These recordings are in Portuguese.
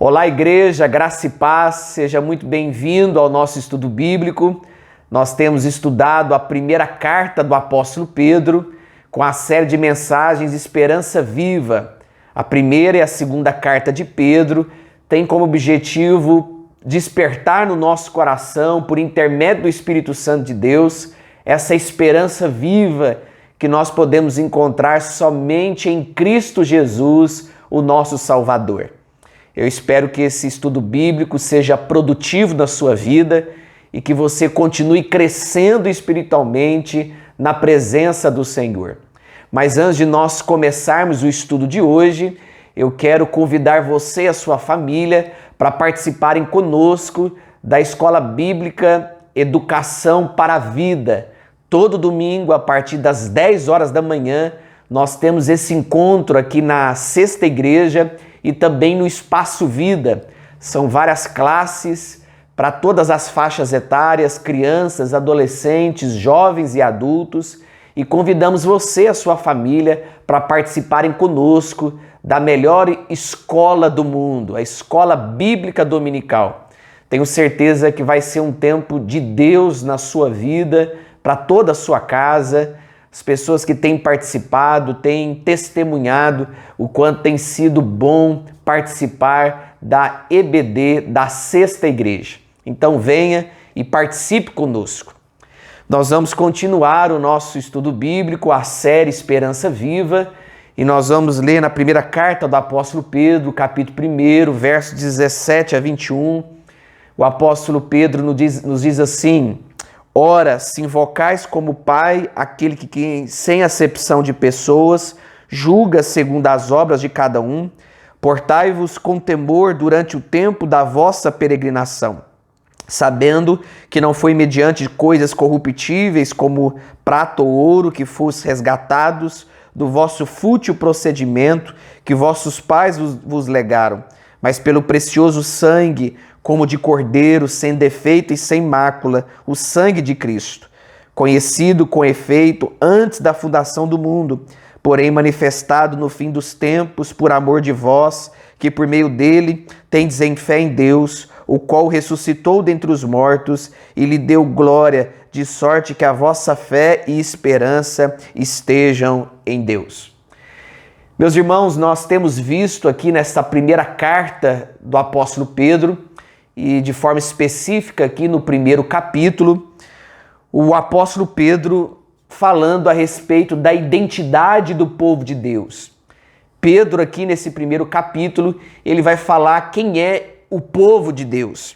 Olá, igreja, graça e paz, seja muito bem-vindo ao nosso estudo bíblico. Nós temos estudado a primeira carta do apóstolo Pedro com a série de mensagens Esperança Viva. A primeira e a segunda carta de Pedro tem como objetivo despertar no nosso coração, por intermédio do Espírito Santo de Deus, essa esperança viva que nós podemos encontrar somente em Cristo Jesus, o nosso Salvador. Eu espero que esse estudo bíblico seja produtivo na sua vida e que você continue crescendo espiritualmente na presença do Senhor. Mas antes de nós começarmos o estudo de hoje, eu quero convidar você e a sua família para participarem conosco da Escola Bíblica Educação para a Vida. Todo domingo, a partir das 10 horas da manhã, nós temos esse encontro aqui na Sexta Igreja e também no Espaço Vida. São várias classes para todas as faixas etárias, crianças, adolescentes, jovens e adultos. E convidamos você e a sua família para participarem conosco da melhor escola do mundo, a Escola Bíblica Dominical. Tenho certeza que vai ser um tempo de Deus na sua vida, para toda a sua casa. As pessoas que têm participado, têm testemunhado o quanto tem sido bom participar da EBD, da Sexta Igreja. Então venha e participe conosco. Nós vamos continuar o nosso estudo bíblico, a série Esperança Viva, e nós vamos ler na primeira carta do apóstolo Pedro, capítulo 1, versos 17 a 21. O apóstolo Pedro nos diz assim: ora, se invocais como Pai aquele que sem acepção de pessoas julga segundo as obras de cada um, portai-vos com temor durante o tempo da vossa peregrinação, sabendo que não foi mediante coisas corruptíveis como prata ou ouro que fostes resgatados do vosso fútil procedimento que vossos pais vos legaram, mas pelo precioso sangue, como de cordeiro, sem defeito e sem mácula, o sangue de Cristo, conhecido com efeito antes da fundação do mundo, porém manifestado no fim dos tempos por amor de vós, que por meio dele tendes em fé em Deus, o qual ressuscitou dentre os mortos e lhe deu glória, de sorte que a vossa fé e esperança estejam em Deus. Meus irmãos, nós temos visto aqui nesta primeira carta do apóstolo Pedro, e de forma específica aqui no primeiro capítulo, o apóstolo Pedro falando a respeito da identidade do povo de Deus. Pedro aqui nesse primeiro capítulo, ele vai falar quem é o povo de Deus.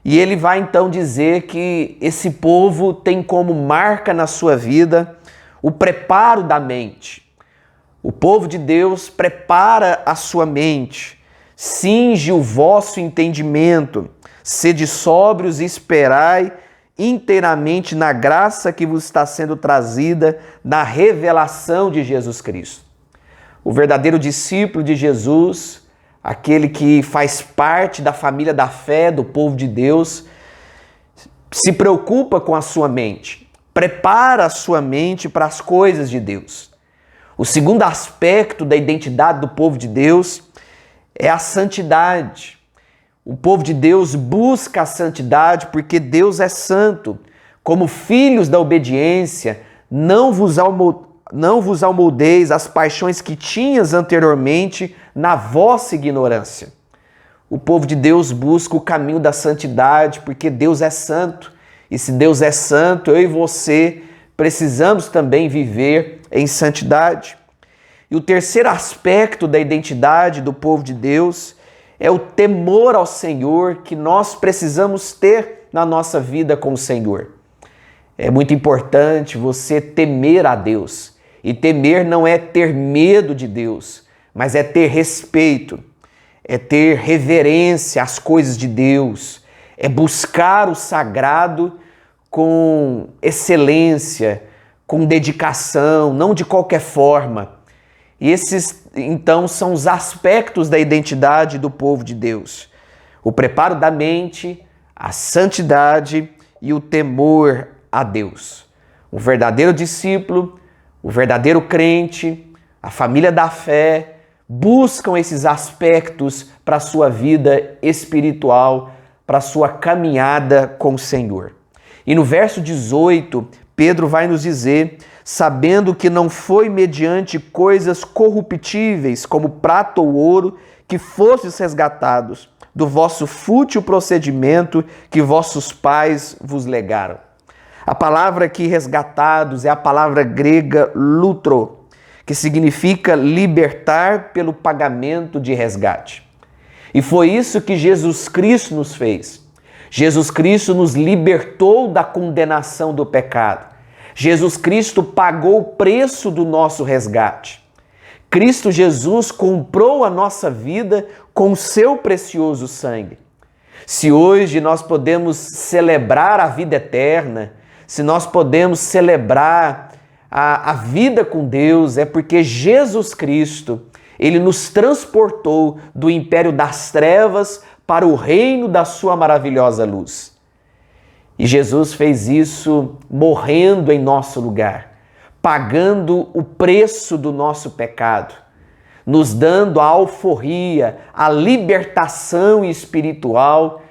E ele vai então dizer que esse povo tem como marca na sua vida o preparo da mente. O povo de Deus prepara a sua mente, cinge o vosso entendimento, sede sóbrios e esperai inteiramente na graça que vos está sendo trazida na revelação de Jesus Cristo. O verdadeiro discípulo de Jesus, aquele que faz parte da família da fé, do povo de Deus, se preocupa com a sua mente, prepara a sua mente para as coisas de Deus. O segundo aspecto da identidade do povo de Deus é a santidade. O povo de Deus busca a santidade porque Deus é santo. Como filhos da obediência, não vos amoldeis às paixões que tinhas anteriormente na vossa ignorância. O povo de Deus busca o caminho da santidade porque Deus é santo. E se Deus é santo, eu e você precisamos também viver em santidade. E o terceiro aspecto da identidade do povo de Deus é o temor ao Senhor que nós precisamos ter na nossa vida com o Senhor. É muito importante você temer a Deus. E temer não é ter medo de Deus, mas é ter respeito, é ter reverência às coisas de Deus, é buscar o sagrado com excelência, com dedicação, não de qualquer forma. E esses, então, são os aspectos da identidade do povo de Deus. O preparo da mente, a santidade e o temor a Deus. O verdadeiro discípulo, o verdadeiro crente, a família da fé, buscam esses aspectos para a sua vida espiritual, para a sua caminhada com o Senhor. E no verso 18, Pedro vai nos dizer: sabendo que não foi mediante coisas corruptíveis, como prata ou ouro, que fostes resgatados do vosso fútil procedimento que vossos pais vos legaram. A palavra aqui resgatados é a palavra grega lutro, que significa libertar pelo pagamento de resgate. E foi isso que Jesus Cristo nos fez. Jesus Cristo nos libertou da condenação do pecado. Jesus Cristo pagou o preço do nosso resgate. Cristo Jesus comprou a nossa vida com o seu precioso sangue. Se hoje nós podemos celebrar a vida eterna, se nós podemos celebrar a vida com Deus, é porque Jesus Cristo, Ele nos transportou do império das trevas para o reino da sua maravilhosa luz. E Jesus fez isso morrendo em nosso lugar, pagando o preço do nosso pecado, nos dando a alforria, a libertação espiritual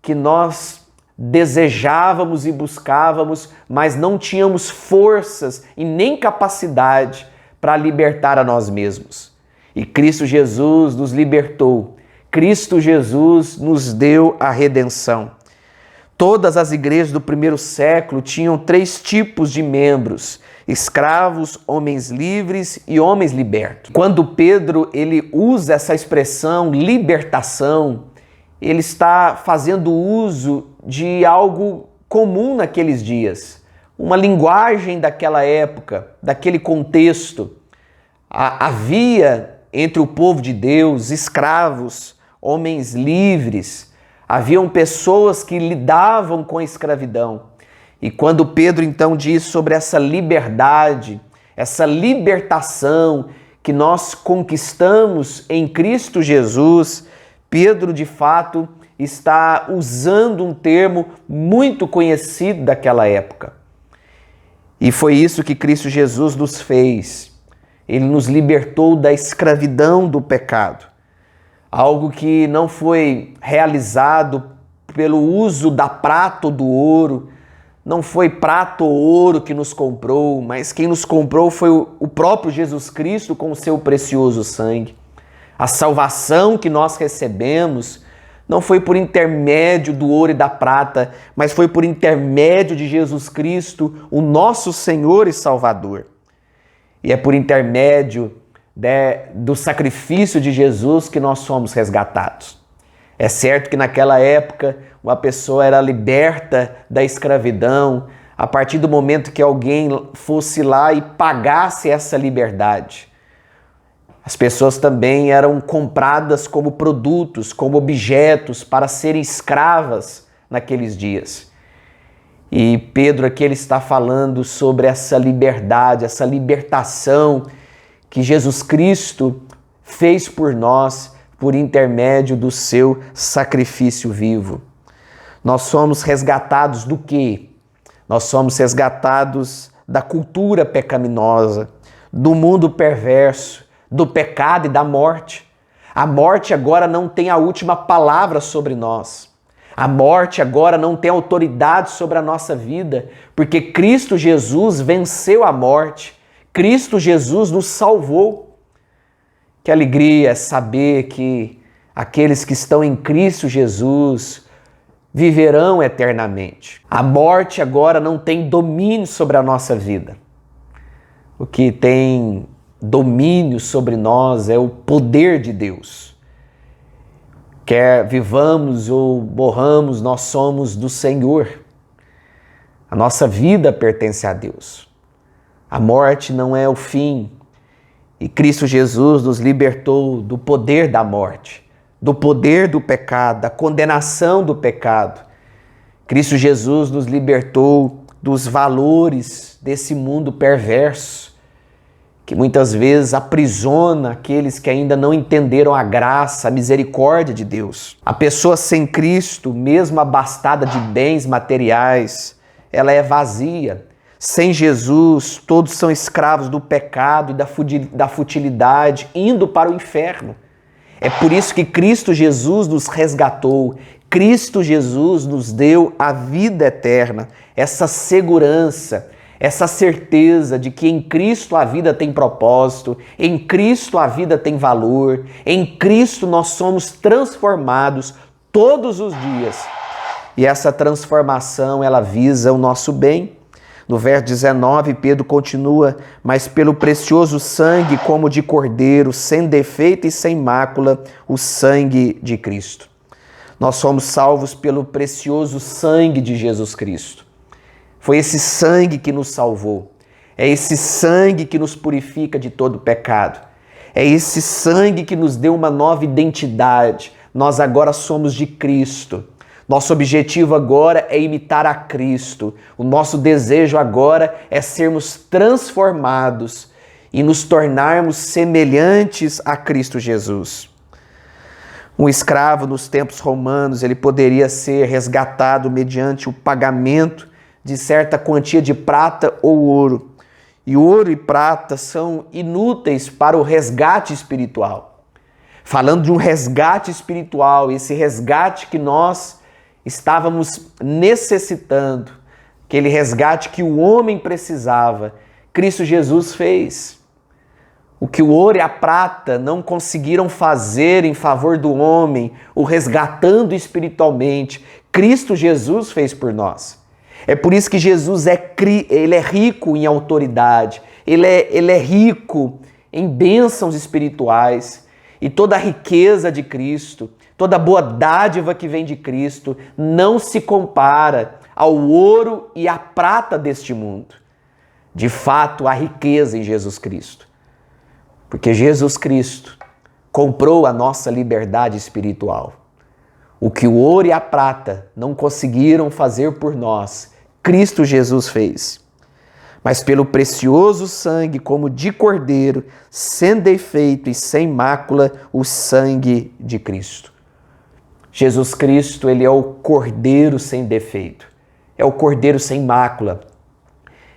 que nós desejávamos e buscávamos, mas não tínhamos forças e nem capacidade para libertar a nós mesmos. E Cristo Jesus nos libertou. Cristo Jesus nos deu a redenção. Todas as igrejas do primeiro século tinham 3 tipos de membros: escravos, homens livres e homens libertos. Quando Pedro ele usa essa expressão libertação, ele está fazendo uso de algo comum naqueles dias, uma linguagem daquela época, daquele contexto. Havia entre o povo de Deus escravos, homens livres, haviam pessoas que lidavam com a escravidão. E quando Pedro então diz sobre essa liberdade, essa libertação que nós conquistamos em Cristo Jesus, Pedro de fato está usando um termo muito conhecido daquela época. E foi isso que Cristo Jesus nos fez. Ele nos libertou da escravidão do pecado. Algo que não foi realizado pelo uso da prata ou do ouro. Não foi prata ou ouro que nos comprou, mas quem nos comprou foi o próprio Jesus Cristo com o seu precioso sangue. A salvação que nós recebemos não foi por intermédio do ouro e da prata, mas foi por intermédio de Jesus Cristo, o nosso Senhor e Salvador. E é por intermédio do sacrifício de Jesus que nós somos resgatados. É certo que naquela época uma pessoa era liberta da escravidão a partir do momento que alguém fosse lá e pagasse essa liberdade. As pessoas também eram compradas como produtos, como objetos para serem escravas naqueles dias. E Pedro aqui ele está falando sobre essa liberdade, essa libertação que Jesus Cristo fez por nós por intermédio do seu sacrifício vivo. Nós somos resgatados do quê? Nós somos resgatados da cultura pecaminosa, do mundo perverso, do pecado e da morte. A morte agora não tem a última palavra sobre nós. A morte agora não tem autoridade sobre a nossa vida, porque Cristo Jesus venceu a morte. Cristo Jesus nos salvou. Que alegria saber que aqueles que estão em Cristo Jesus viverão eternamente. A morte agora não tem domínio sobre a nossa vida. O que tem domínio sobre nós é o poder de Deus. Quer vivamos ou morramos, nós somos do Senhor. A nossa vida pertence a Deus. A morte não é o fim. E Cristo Jesus nos libertou do poder da morte, do poder do pecado, da condenação do pecado. Cristo Jesus nos libertou dos valores desse mundo perverso, que muitas vezes aprisiona aqueles que ainda não entenderam a graça, a misericórdia de Deus. A pessoa sem Cristo, mesmo abastada de bens materiais, ela é vazia. Sem Jesus, todos são escravos do pecado e da futilidade, indo para o inferno. É por isso que Cristo Jesus nos resgatou. Cristo Jesus nos deu a vida eterna, essa segurança, essa certeza de que em Cristo a vida tem propósito, em Cristo a vida tem valor, em Cristo nós somos transformados todos os dias. E essa transformação, ela visa o nosso bem. No verso 19, Pedro continua: mas pelo precioso sangue, como de cordeiro, sem defeito e sem mácula, o sangue de Cristo. Nós somos salvos pelo precioso sangue de Jesus Cristo. Foi esse sangue que nos salvou. É esse sangue que nos purifica de todo pecado. É esse sangue que nos deu uma nova identidade. Nós agora somos de Cristo. Nosso objetivo agora é imitar a Cristo. O nosso desejo agora é sermos transformados e nos tornarmos semelhantes a Cristo Jesus. Um escravo nos tempos romanos, ele poderia ser resgatado mediante o pagamento de certa quantia de prata ou ouro. E ouro e prata são inúteis para o resgate espiritual. Falando de um resgate espiritual, esse resgate que nós estávamos necessitando, aquele resgate que o homem precisava, Cristo Jesus fez. O que o ouro e a prata não conseguiram fazer em favor do homem, o resgatando espiritualmente, Cristo Jesus fez por nós. É por isso que Jesus ele é rico em autoridade, ele é rico em bênçãos espirituais, e toda a riqueza de Cristo, toda a boa dádiva que vem de Cristo não se compara ao ouro e à prata deste mundo. De fato, há riqueza em Jesus Cristo, porque Jesus Cristo comprou a nossa liberdade espiritual. O que o ouro e a prata não conseguiram fazer por nós, Cristo Jesus fez. Mas pelo precioso sangue, como de cordeiro, sem defeito e sem mácula, o sangue de Cristo. Jesus Cristo, ele é o cordeiro sem defeito, é o cordeiro sem mácula,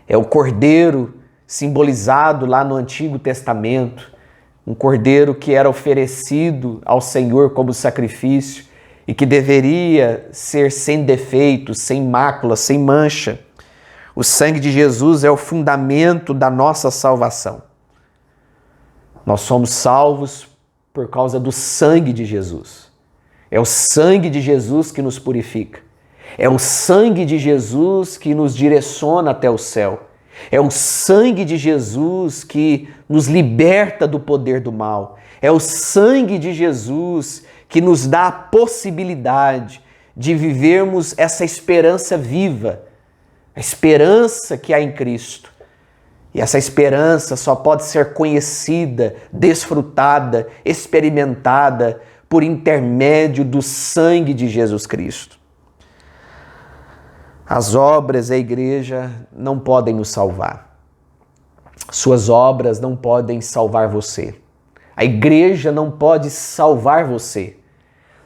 é o cordeiro simbolizado lá no Antigo Testamento, um cordeiro que era oferecido ao Senhor como sacrifício e que deveria ser sem defeito, sem mácula, sem mancha. O sangue de Jesus é o fundamento da nossa salvação. Nós somos salvos por causa do sangue de Jesus. É o sangue de Jesus que nos purifica. É o sangue de Jesus que nos direciona até o céu. É o sangue de Jesus que nos liberta do poder do mal. É o sangue de Jesus que nos dá a possibilidade de vivermos essa esperança viva, a esperança que há em Cristo. E essa esperança só pode ser conhecida, desfrutada, experimentada por intermédio do sangue de Jesus Cristo. As obras da igreja não podem nos salvar. Suas obras não podem salvar você. A igreja não pode salvar você.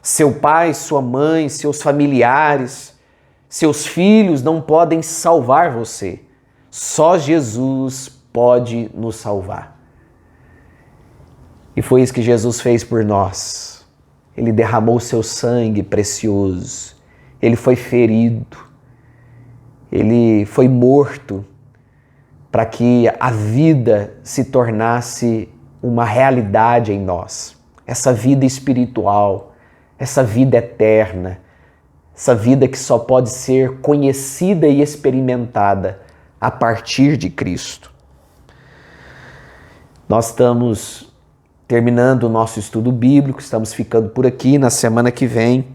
Seu pai, sua mãe, seus familiares, seus filhos não podem salvar você. Só Jesus pode nos salvar. E foi isso que Jesus fez por nós. Ele derramou seu sangue precioso. Ele foi ferido. Ele foi morto para que a vida se tornasse uma realidade em nós. Essa vida espiritual, essa vida eterna, essa vida que só pode ser conhecida e experimentada a partir de Cristo. Nós estamos terminando o nosso estudo bíblico, estamos ficando por aqui. Na semana que vem,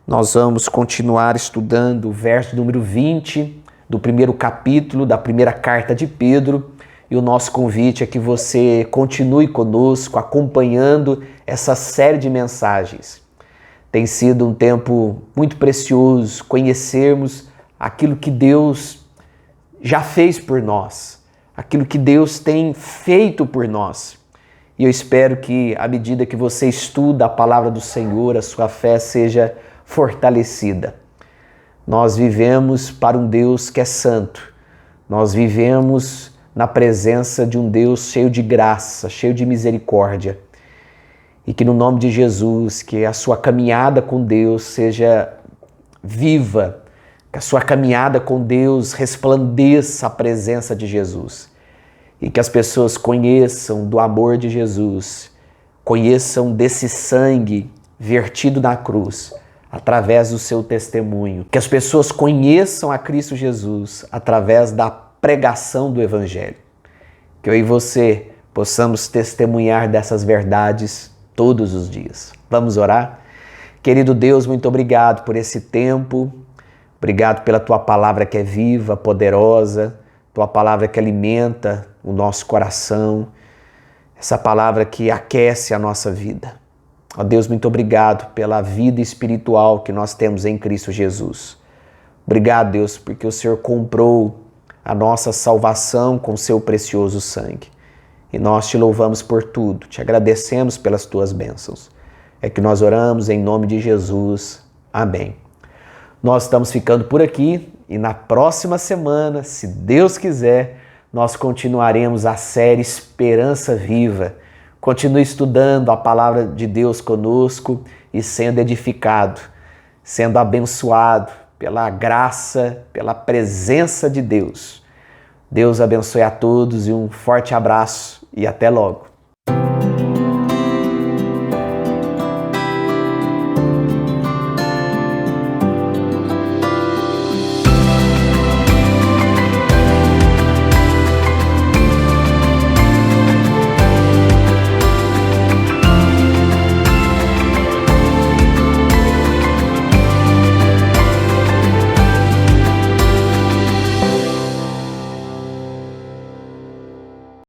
nós vamos continuar estudando o verso número 20 do primeiro capítulo da primeira carta de Pedro. E o nosso convite é que você continue conosco, acompanhando essa série de mensagens. Tem sido um tempo muito precioso conhecermos aquilo que Deus já fez por nós, aquilo que Deus tem feito por nós. E eu espero que, à medida que você estuda a palavra do Senhor, a sua fé seja fortalecida. Nós vivemos para um Deus que é santo. Nós vivemos na presença de um Deus cheio de graça, cheio de misericórdia. E que no nome de Jesus, que a sua caminhada com Deus seja viva, que a sua caminhada com Deus resplandeça a presença de Jesus. E que as pessoas conheçam do amor de Jesus, conheçam desse sangue vertido na cruz, através do seu testemunho. Que as pessoas conheçam a Cristo Jesus através da pregação do Evangelho. Que eu e você possamos testemunhar dessas verdades todos os dias. Vamos orar? Querido Deus, muito obrigado por esse tempo. Obrigado pela Tua palavra que é viva, poderosa, Tua palavra que alimenta o nosso coração, essa palavra que aquece a nossa vida. Ó Deus, muito obrigado pela vida espiritual que nós temos em Cristo Jesus. Obrigado, Deus, porque o Senhor comprou a nossa salvação com seu precioso sangue. E nós te louvamos por tudo, te agradecemos pelas tuas bênçãos. É que nós oramos em nome de Jesus. Amém. Nós estamos ficando por aqui e na próxima semana, se Deus quiser, nós continuaremos a série Esperança Viva. Continue estudando a palavra de Deus conosco e sendo edificado, sendo abençoado pela graça, pela presença de Deus. Deus abençoe a todos e um forte abraço e até logo.